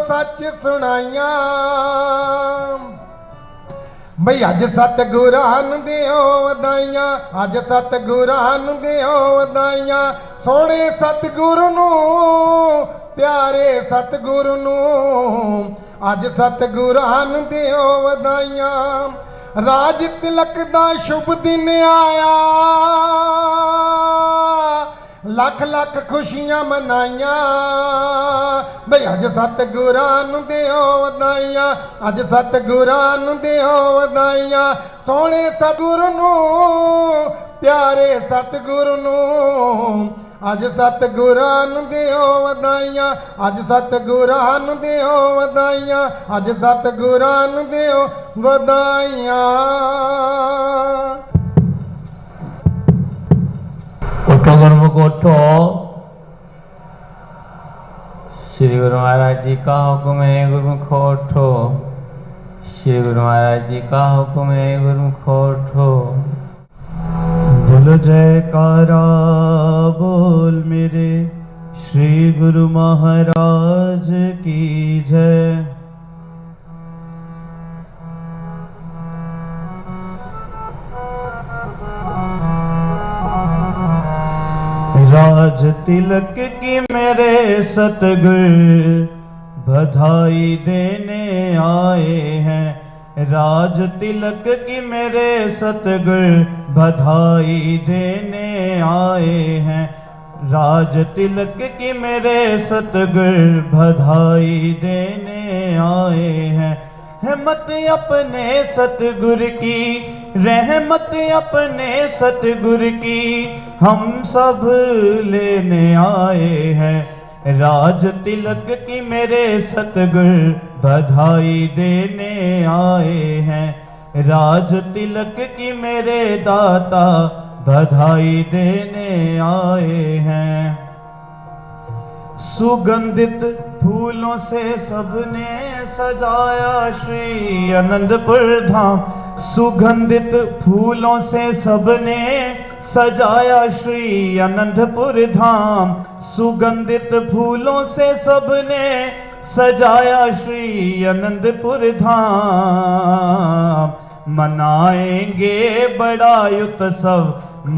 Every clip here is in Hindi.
सच सुनाइया बई अज सतगुरां नूं दिओ वधाइयां, अज सतगुरां नूं दिओ वधाइयां। सोहणे सतगुरु नूं प्यारे सतगुरु नूं अज सतगुरां नूं दिओ वधाइयां। राज तिलक दा शुभ दिन आया, लख लख खुशियां मनाइयां बई अज सतगुरां नूं दिओ वधाइयां, अज सतगुरां नूं दिओ वधाइयां। सोहणे सतगुरु नूं प्यारे सतगुरु नूं अज सतगुरां नूं दिओ वधाइयां, अज सतगुरां नूं दिओ वधाइयां, अज सतगुरां नूं दिओ वधाइयां। उठो गुरुमुख उठो। श्री गुरु महाराज जी का हुक्म है गुरुमुख उठो। श्री गुरु महाराज जी का हुक्म है गुरुमुख उठो। बोल जयकारा बोल मेरे श्री गुरु महाराज की जय। राज तिलक की मेरे सतगुर बधाई देने आए हैं। राज तिलक की मेरे सतगुर बधाई देने आए हैं। राज तिलक की मेरे सतगुर बधाई देने आए हैं। रहमत अपने सतगुर की, रहमत अपने सतगुर की हम सब लेने आए हैं। राज तिलक की मेरे सतगुर बधाई देने आए हैं। राज तिलक की मेरे दाता बधाई देने आए हैं। सुगंधित फूलों से सबने सजाया श्री अनंतपुर धाम। सुगंधित फूलों से सबने सजाया श्री अनंतपुर धाम। सुगंधित फूलों से सबने सजाया श्री अनंतपुर धाम। मनाएंगे बड़ा उत्सव,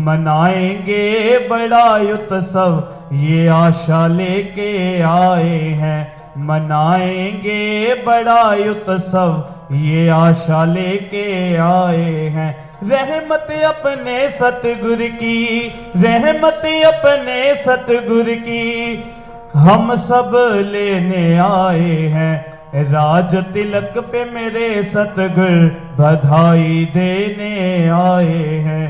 मनाएंगे बड़ा उत्सव ये आशा लेके आए हैं। मनाएंगे बड़ा उत्सव ये आशा लेके आए हैं। रहमत अपने सतगुर की, रहमत अपने सतगुर की हम सब लेने आए हैं। राज तिलक पे मेरे सतगुर बधाई देने आए हैं।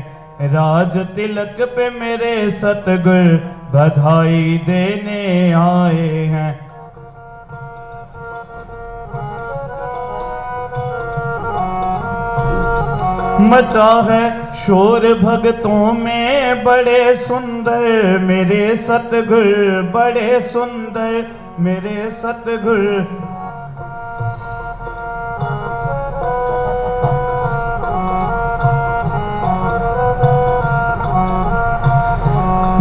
राज तिलक पे मेरे सतगुर बधाई देने आए हैं। मचा है शोर भक्तों में बड़े सुंदर मेरे सतगुर, बड़े सुंदर मेरे सतगुर।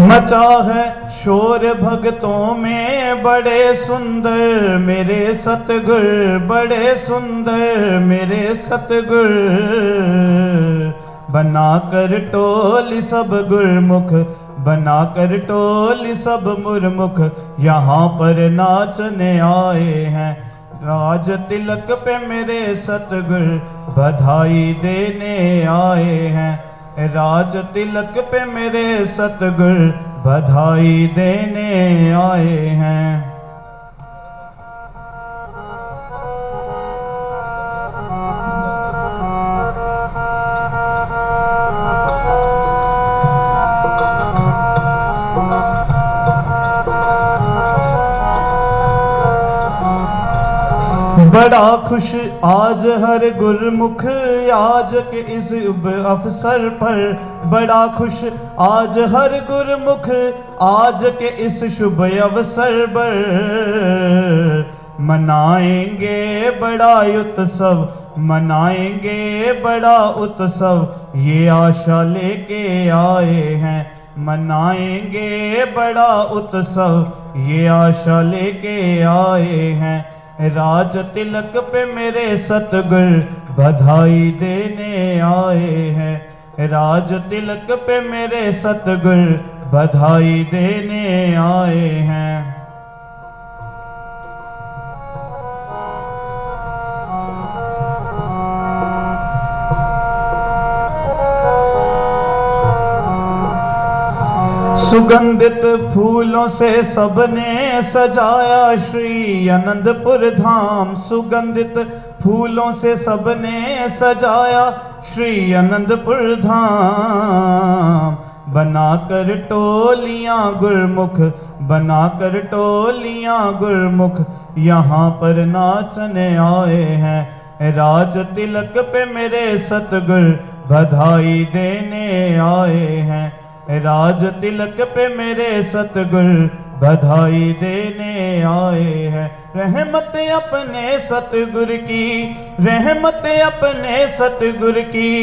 मचा है शोर भक्तों में बड़े सुंदर मेरे सतगुर, बड़े सुंदर मेरे सतगुर। बनाकर टोली सब गुरमुख, बनाकर टोली सब मुरमुख यहाँ पर नाचने आए हैं। राज तिलक पे मेरे सतगुर बधाई देने आए हैं। राज तिलक पे मेरे सतगुर बधाई देने आए हैं। बड़ा खुश आज हर गुरमुख आज के इस शुभ अवसर पर। बड़ा खुश आज हर गुरमुख आज के इस शुभ अवसर पर। मनाएंगे बड़ा उत्सव, मनाएंगे बड़ा उत्सव ये आशा लेके आए हैं। मनाएंगे बड़ा उत्सव ये आशा लेके आए हैं। राज तिलक पे मेरे सतगुर बधाई देने आए हैं। राज तिलक पे मेरे सतगुर बधाई देने आए हैं। सुगंधित फूलों से सबने सजाया श्री अनंतपुर धाम। सुगंधित फूलों से सबने सजाया श्री अनंतपुर धाम। बनाकर टोलियां गुरमुख, बनाकर टोलियां गुरमुख यहाँ पर नाचने आए हैं। राज तिलक पे मेरे सतगुर बधाई देने आए हैं। राज तिलक पे मेरे सतगुर बधाई देने आए हैं। रहमत अपने सतगुर की, रहमत अपने सतगुर की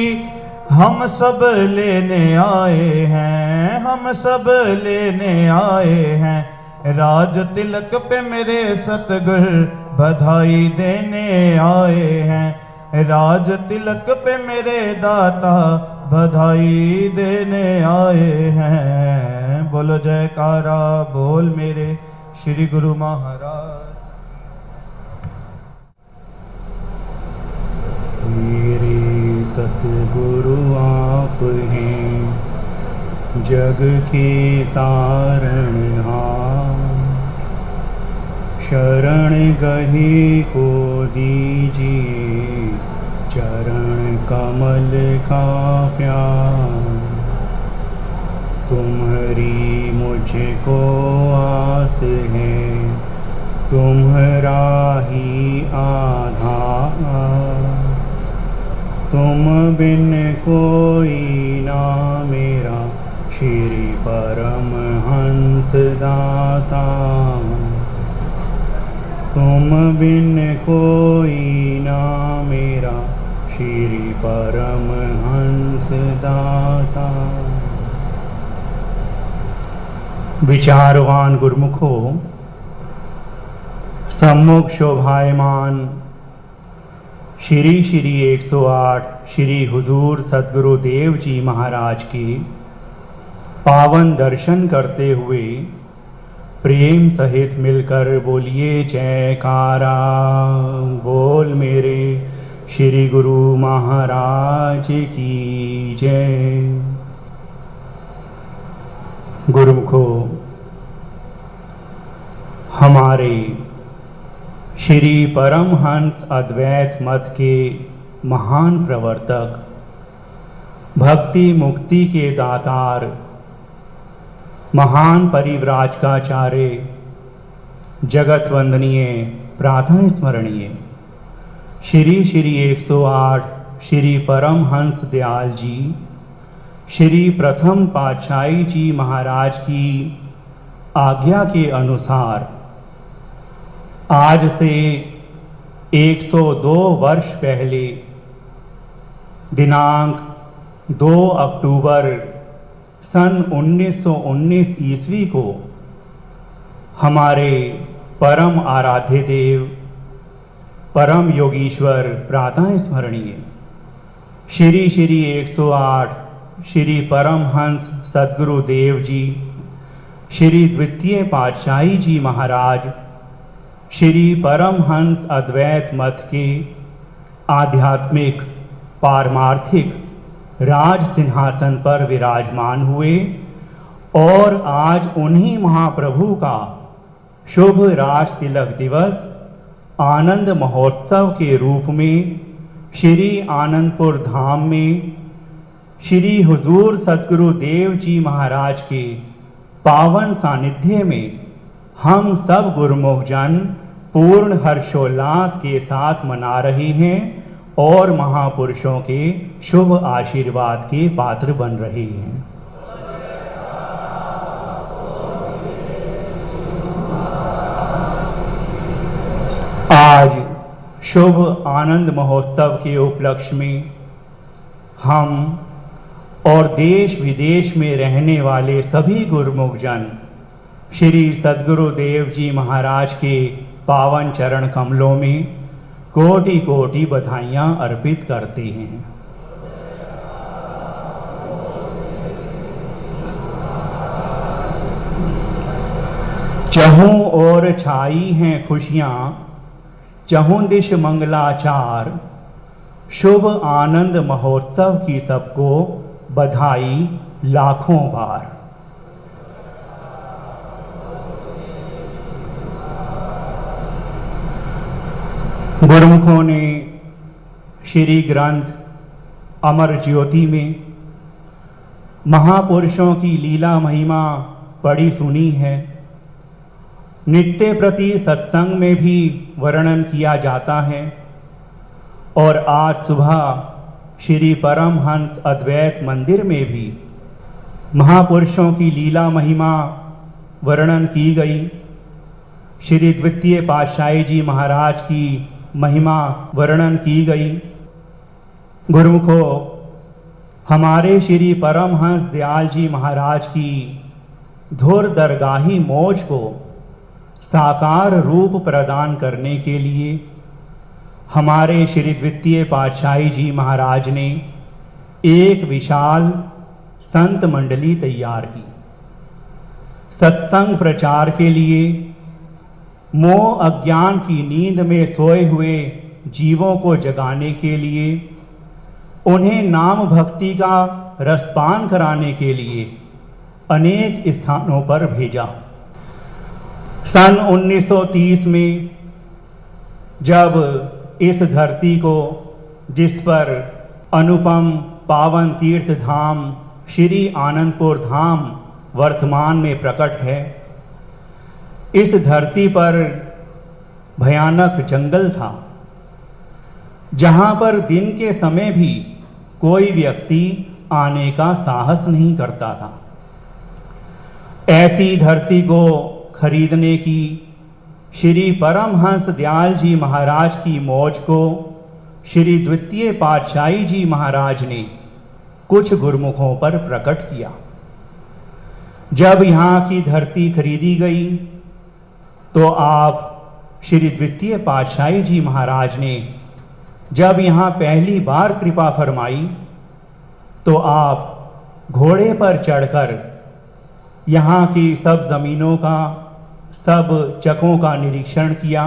हम सब लेने आए हैं, हम सब लेने आए हैं। राज तिलक पे मेरे सतगुर बधाई देने आए हैं। राज तिलक पे मेरे दाता बधाई देने आए हैं। बोलो जयकारा बोल मेरे श्री गुरु महाराज। मेरे सतगुरु आप हैं, जग के तारणहार। शरण गहे को दीजिए चरण कमल का प्यार। तुम्हारी मुझको आस है, तुम्हारा ही आधार। तुम बिन कोई ना मेरा श्री परमहंस दाता। तुम बिन कोई ना मेरा श्री परमहंस दाता। विचारवान गुरुमुखो, सम्मुख शोभायमान श्री श्री 108 श्री हुजूर सतगुरु देव जी महाराज के पावन दर्शन करते हुए प्रेम सहित मिलकर बोलिए जयकारा बोल मेरे श्री गुरु महाराज की जय। गुरुमुखो, हमारे श्री परमहंस अद्वैत मत के महान प्रवर्तक, भक्ति मुक्ति के दातार, महान परिव्राजकाचार्य, जगत वंदनीय प्रातः स्मरणीय श्री श्री 108 श्री परमहंस दयाल जी, श्री प्रथम पातशाही जी महाराज की आज्ञा के अनुसार आज से 102 वर्ष पहले दिनांक 2 अक्टूबर सन 1919 ईस्वी को हमारे परम आराध्य देव, परम योगीश्वर प्रातः स्मरणीय श्री श्री 108 श्री परमहंस सद्गुरु देव जी, श्री द्वितीय पातशाही जी महाराज, श्री परमहंस अद्वैत मत के आध्यात्मिक पारमार्थिक राज सिंहासन पर विराजमान हुए और आज उन्हीं महाप्रभु का शुभ राज तिलक दिवस आनंद महोत्सव के रूप में श्री आनंदपुर धाम में श्री हुजूर सतगुरु देव जी महाराज के पावन सानिध्य में हम सब गुरुमुख जन पूर्ण हर्षोल्लास के साथ मना रहे हैं और महापुरुषों के शुभ आशीर्वाद के पात्र बन रहे हैं। आज शुभ आनंद महोत्सव के उपलक्ष्य में हम और देश विदेश में रहने वाले सभी गुरुमुख जन श्री सद्गुरु देव जी महाराज के पावन चरण कमलों में कोटि कोटि बधाइयां अर्पित करते हैं। चहूं ओर छाई हैं खुशियां, चहुं दिश मंगलाचार, शुभ आनंद महोत्सव की सबको बधाई लाखों बार। गुरुमुखों ने श्री ग्रंथ अमर ज्योति में महापुरुषों की लीला महिमा पढ़ी सुनी है। नित्य प्रति सत्संग में भी वर्णन किया जाता है और आज सुबह श्री परमहंस अद्वैत मंदिर में भी महापुरुषों की लीला महिमा वर्णन की गई। श्री द्वितीय पातशाही जी महाराज की महिमा वर्णन की गई। गुरुमुखों, हमारे श्री परमहंस दयाल जी महाराज की धुर दरगाही मौज को साकार रूप प्रदान करने के लिए हमारे श्री द्वितीय पातशाही जी महाराज ने एक विशाल संत मंडली तैयार की। सत्संग प्रचार के लिए मोह अज्ञान की नींद में सोए हुए जीवों को जगाने के लिए, उन्हें नाम भक्ति का रसपान कराने के लिए अनेक स्थानों पर भेजा। सन 1930 में जब इस धरती को, जिस पर अनुपम पावन तीर्थ धाम श्री आनंदपुर धाम वर्तमान में प्रकट है, इस धरती पर भयानक जंगल था, जहां पर दिन के समय भी कोई व्यक्ति आने का साहस नहीं करता था। ऐसी धरती को खरीदने की श्री परमहंस दयाल जी महाराज की मौज को श्री द्वितीय पातशाही जी महाराज ने कुछ गुरुमुखों पर प्रकट किया। जब यहाँ की धरती खरीदी गई तो आप श्री द्वितीय पातशाही जी महाराज ने जब यहाँ पहली बार कृपा फरमाई तो आप घोड़े पर चढ़कर यहाँ की सब जमीनों का, सब चकों का निरीक्षण किया।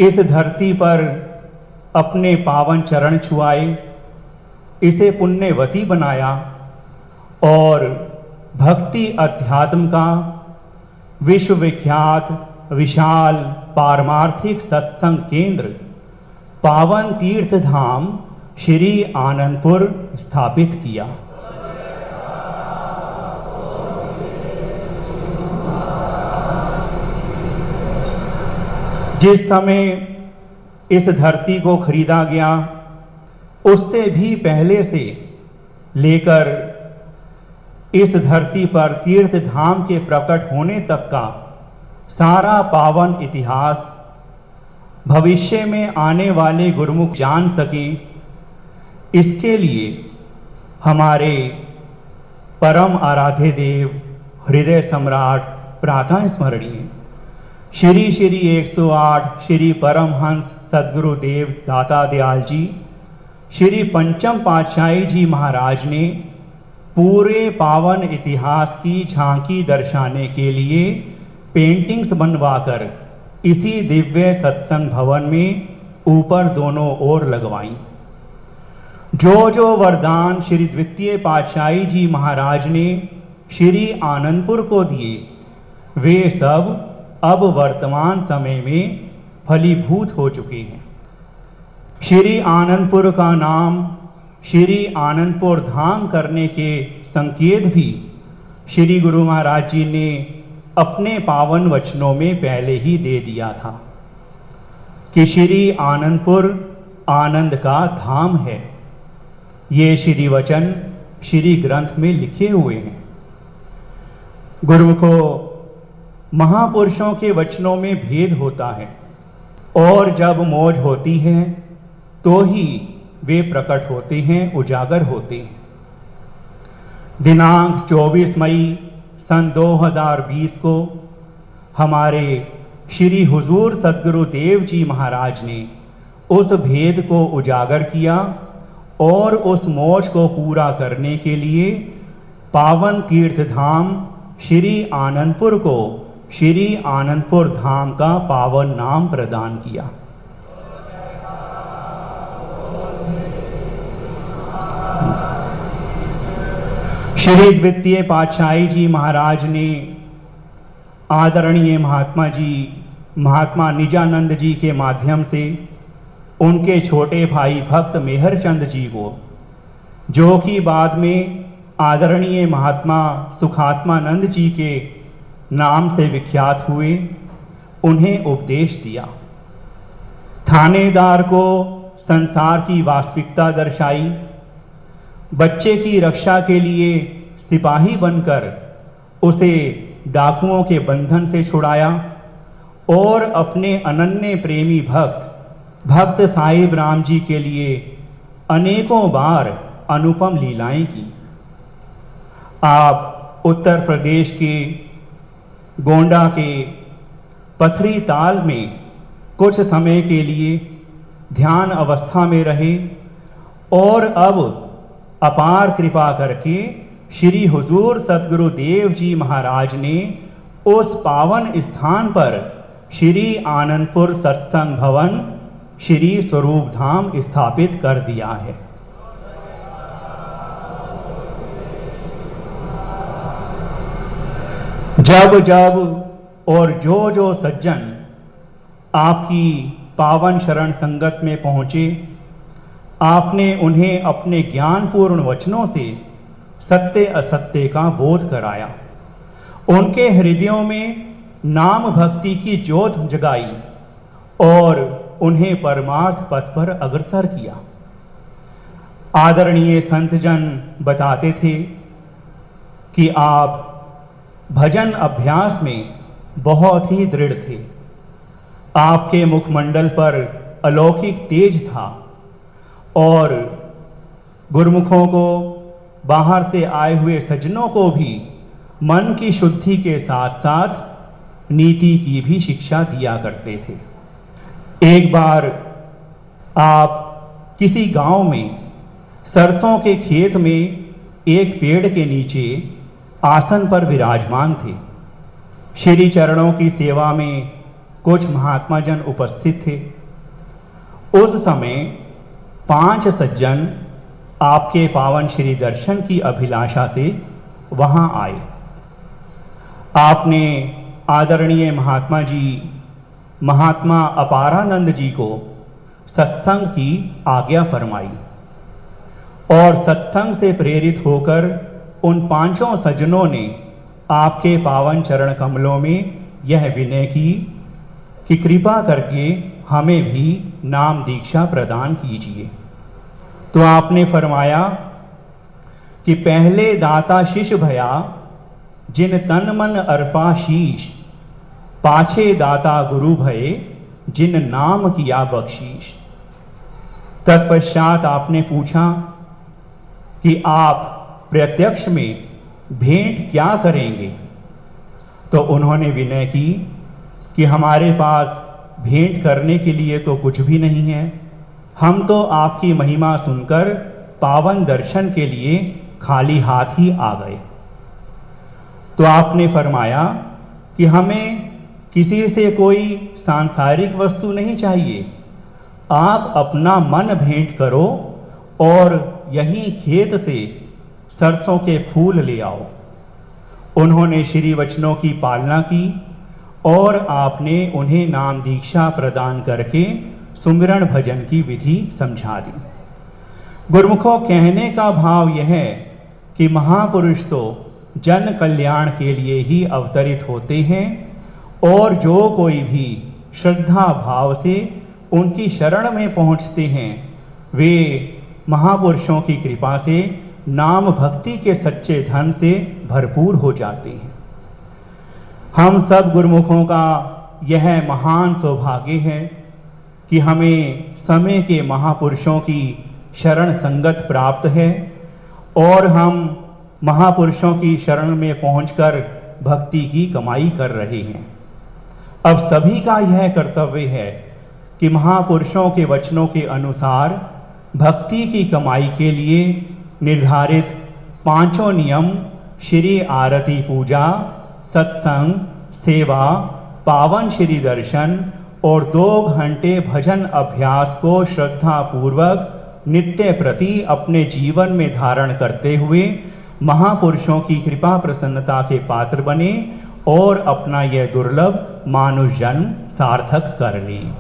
इस धरती पर अपने पावन चरण छुआए, इसे पुण्यवती बनाया और भक्ति अध्यात्म का विश्वविख्यात विशाल पारमार्थिक सत्संग केंद्र पावन तीर्थ धाम श्री आनंदपुर स्थापित किया। जिस समय इस धरती को खरीदा गया, उससे भी पहले से लेकर इस धरती पर तीर्थ धाम के प्रकट होने तक का सारा पावन इतिहास भविष्य में आने वाले गुरुमुख जान सकें, इसके लिए हमारे परम आराध्य देव हृदय सम्राट प्रातः स्मरणीय श्री श्री 108 श्री परमहंस सद्गुरुदेव दाता दयाल जी श्री पंचम पातशाही जी महाराज ने पूरे पावन इतिहास की झांकी दर्शाने के लिए पेंटिंग्स बनवाकर इसी दिव्य सत्संग भवन में ऊपर दोनों ओर लगवाई। जो वरदान श्री द्वितीय पातशाही जी महाराज ने श्री आनंदपुर को दिए, वे सब अब वर्तमान समय में फलीभूत हो चुके हैं। श्री आनंदपुर का नाम श्री आनंदपुर धाम करने के संकेत भी श्री गुरु महाराज जी ने अपने पावन वचनों में पहले ही दे दिया था कि श्री आनंदपुर आनंद का धाम है। ये श्री वचन श्री ग्रंथ में लिखे हुए हैं। गुरुमुखों, महापुरुषों के वचनों में भेद होता है और जब मौज होती है तो ही वे प्रकट होते हैं, उजागर होते हैं। दिनांक 24 मई सन 2020 को हमारे श्री हुजूर सद्गुरुदेव जी महाराज ने उस भेद को उजागर किया और उस मौज को पूरा करने के लिए पावन तीर्थ धाम श्री आनंदपुर को श्री आनंदपुर धाम का पावन नाम प्रदान किया। श्री द्वितीय पातशाही जी महाराज ने आदरणीय महात्मा निजानंद जी के माध्यम से उनके छोटे भाई भक्त मेहरचंद जी को, जो कि बाद में आदरणीय महात्मा सुखात्मानंद जी के नाम से विख्यात हुए, उन्हें उपदेश दिया। थानेदार को संसार की वास्तविकता दर्शाई, बच्चे की रक्षा के लिए सिपाही बनकर उसे डाकुओं के बंधन से छुड़ाया और अपने अनन्य प्रेमी भक्त साहिब राम जी के लिए अनेकों बार अनुपम लीलाएं की। आप उत्तर प्रदेश के गोंडा के पथरी ताल में कुछ समय के लिए ध्यान अवस्था में रहे और अब अपार कृपा करके श्री हुजूर सद्गुरुदेव जी महाराज ने उस पावन स्थान पर श्री आनंदपुर सत्संग भवन श्री स्वरूप धाम स्थापित कर दिया है। जब जब और जो सज्जन आपकी पावन शरण संगत में पहुंचे, आपने उन्हें अपने ज्ञानपूर्ण वचनों से सत्य असत्य का बोध कराया, उनके हृदयों में नाम भक्ति की ज्योत जगाई और उन्हें परमार्थ पथ पर अग्रसर किया। आदरणीय संतजन बताते थे कि आप भजन अभ्यास में बहुत ही दृढ़ थे। आपके मुखमंडल पर अलौकिक तेज था और गुरुमुखों को, बाहर से आए हुए सज्जनों को भी मन की शुद्धि के साथ साथ नीति की भी शिक्षा दिया करते थे। एक बार आप किसी गांव में सरसों के खेत में एक पेड़ के नीचे आसन पर विराजमान थे। श्री चरणों की सेवा में कुछ महात्मा जन उपस्थित थे। उस समय 5 सज्जन आपके पावन श्री दर्शन की अभिलाषा से वहां आए। आपने आदरणीय महात्मा अपारानंद जी को सत्संग की आज्ञा फरमाई और सत्संग से प्रेरित होकर उन 5 सज्जनों ने आपके पावन चरण कमलों में यह विनय की कि कृपा करके हमें भी नाम दीक्षा प्रदान कीजिए। तो आपने फरमाया कि पहले दाता शिष भया, जिन तन मन अर्पा शीश, पाछे दाता गुरु भये, जिन नाम किया बख्शीश। तत्पश्चात आपने पूछा कि आप प्रत्यक्ष में भेंट क्या करेंगे? तो उन्होंने विनय की कि हमारे पास भेंट करने के लिए तो कुछ भी नहीं है, हम तो आपकी महिमा सुनकर पावन दर्शन के लिए खाली हाथ ही आ गए। तो आपने फरमाया कि हमें किसी से कोई सांसारिक वस्तु नहीं चाहिए, आप अपना मन भेंट करो और यहीं खेत से सरसों के फूल ले आओ। उन्होंने श्री वचनों की पालना की और आपने उन्हें नाम दीक्षा प्रदान करके सुमिरन भजन की विधि समझा दी। गुरुमुखों, कहने का भाव यह है कि महापुरुष तो जन कल्याण के लिए ही अवतरित होते हैं और जो कोई भी श्रद्धा भाव से उनकी शरण में पहुंचते हैं, वे महापुरुषों की कृपा से नाम भक्ति के सच्चे धन से भरपूर हो जाते हैं। हम सब गुरुमुखों का यह महान सौभाग्य है कि हमें समय के महापुरुषों की शरण संगत प्राप्त है और हम महापुरुषों की शरण में पहुंचकर भक्ति की कमाई कर रहे हैं। अब सभी का यह कर्तव्य है कि महापुरुषों के वचनों के अनुसार भक्ति की कमाई के लिए निर्धारित 5 नियम श्री आरती पूजा, सत्संग, सेवा, पावन श्री दर्शन और 2 घंटे भजन अभ्यास को श्रद्धा पूर्वक नित्य प्रति अपने जीवन में धारण करते हुए महापुरुषों की कृपा प्रसन्नता के पात्र बने और अपना यह दुर्लभ मानुष जन्म सार्थक कर लें।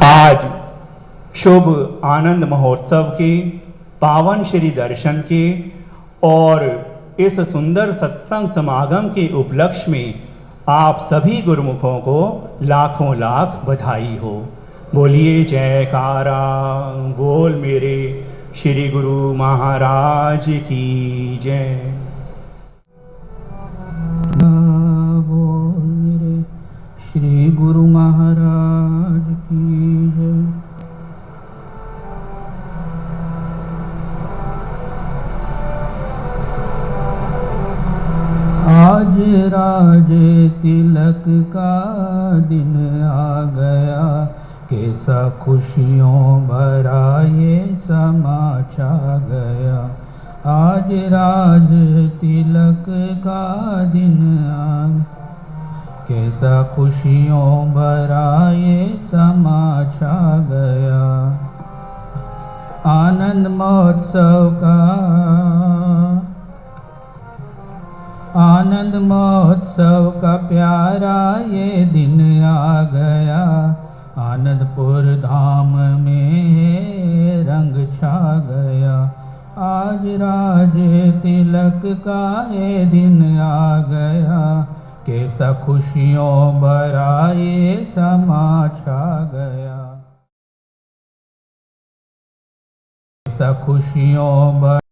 आज शुभ आनंद महोत्सव के, पावन श्री दर्शन के और इस सुंदर सत्संग समागम के उपलक्ष्य में आप सभी गुरुमुखों को लाखों लाख बधाई हो। बोलिए जयकारा बोल मेरे श्री गुरु महाराज की जय। बोल मेरे श्री गुरु महाराज की जय। आज राज तिलक का दिन आ गया, कैसा खुशियों भरा ये समा छा गया। आज राज तिलक का दिन आ, कैसा खुशियों भरा ये समा छा गया। आनंद महोत्सव का, आनंद महोत्सव का प्यारा ये दिन आ गया। आनंदपुर धाम में रंग छा गया। आज राज तिलक का ये दिन आ गया, कैसा खुशियों भरा ये समा छा गया। कैसा खुशियों भरा